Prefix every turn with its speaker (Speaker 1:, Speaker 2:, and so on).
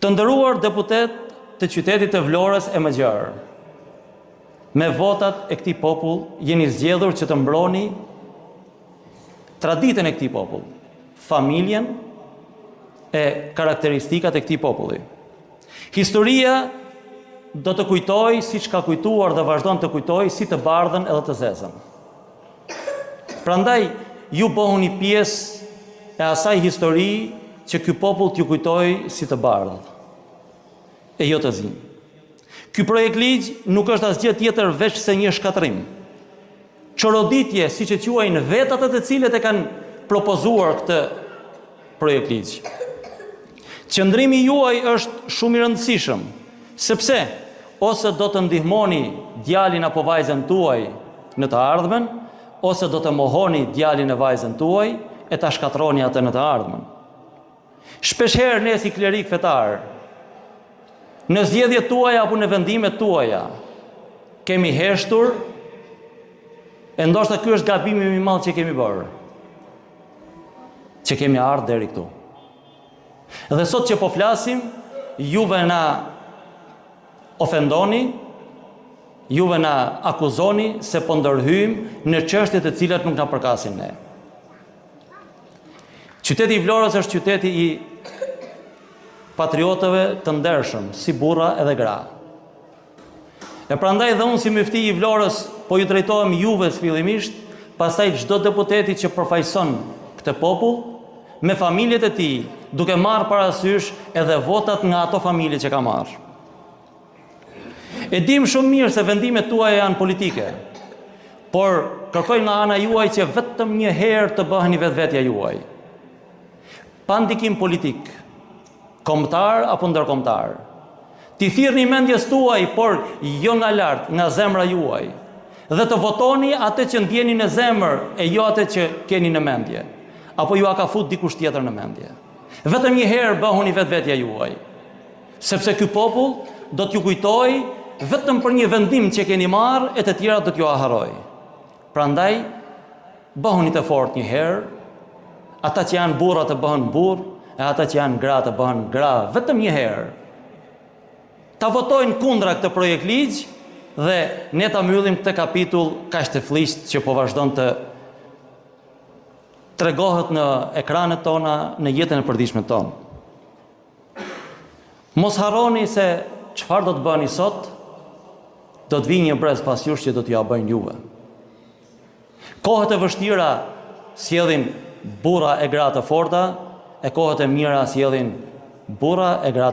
Speaker 1: Të nderuar deputet të qytetit të Vlorës e Mëngjarë, me votat e këtij popull jeni zgjedhur që të mbroni traditën e këtij popull, familjen e karakteristikat e këtij populli. Historia do të kujtoj, siç ka kujtuar dhe vazhdon të kujtoj, si të bardhën edhe të zezën. Prandaj, ju bëhuni pjesë e asaj histori që ky popull t'ju kujtoj si të bardhë, e jo të zi. Ky projekt ligj nuk është asgjë tjetër veç se një shkatrim. Çoroditje, siç e quajnë vetë ata të cilët e kanë propozuar këtë projekt ligj. Qëndrimi juaj është shumë i rëndësishëm, sepse ose do të ndihmoni djalin apo vajzën tuaj në të ardhmen, ose do të mohoni djalin e vajzën tuaj e ta shkatroni atë në të ardhmen. Shpeshherë ne si klerik fetar, në zgjedhjet tuaja apo në vendimet tuaja, kemi heshtur, e ndoshta ky është gabimi më i madh që kemi bërë, që kemi ardhur deri këtu. Dhe sot që po flasim, juve na ofendoni, juve na akuzoni se po ndërhyjmë në çështje të cilat nuk na përkasin ne. Qyteti i Vlorës është qyteti i patriotëve të ndershëm, si burra edhe gra. E prandaj dhe unë si mufti i Vlorës po ju drejtohem juve fillimisht, pastaj çdo deputeti që përfaqëson këtë popull me familjet e tij, duke marrë parasysh edhe votat nga ato familje që ka marrë. E dim shumë mirë se vendimet tuaja janë politike, por kërkoj nga ana juaj që vetëm një herë të bëheni vetvetja juaj. Pa ndikim politik, kombëtar apo ndërkombëtar. Ti thirrni mendjes tuaj, por jo nga lart, nga zemra juaj. Dhe të votoni atë që ndjeni në zemër e jo atë që keni në mendje. Apo ju a ka fut dikush tjetër në mendje. Vetëm një herë bëhuni vetvetja juaj. Sepse ky popull do t'ju kujtoj vetëm për një vendim që keni marrë e të tjera do t'ju harroj. Prandaj, bëhuni të fortë një herë, ata që janë burra të bëhen burr, e ata që janë gra të bëhen gra, vetëm një herë. Ta votojnë kundra këtë projekt ligj dhe ne ta mbyllim këtë kapitull kaq të flisht që po vazhdon të tregohet në ekranet tona, në jetën e përditshme tonë. Mos harroni se çfarë do të bëni sot, do të vijë një brez pas jush që do t'ja bëjnë juve. Kohët e vështira sjellin burra e gra të forta, e kohët e mira sjellin burra e gra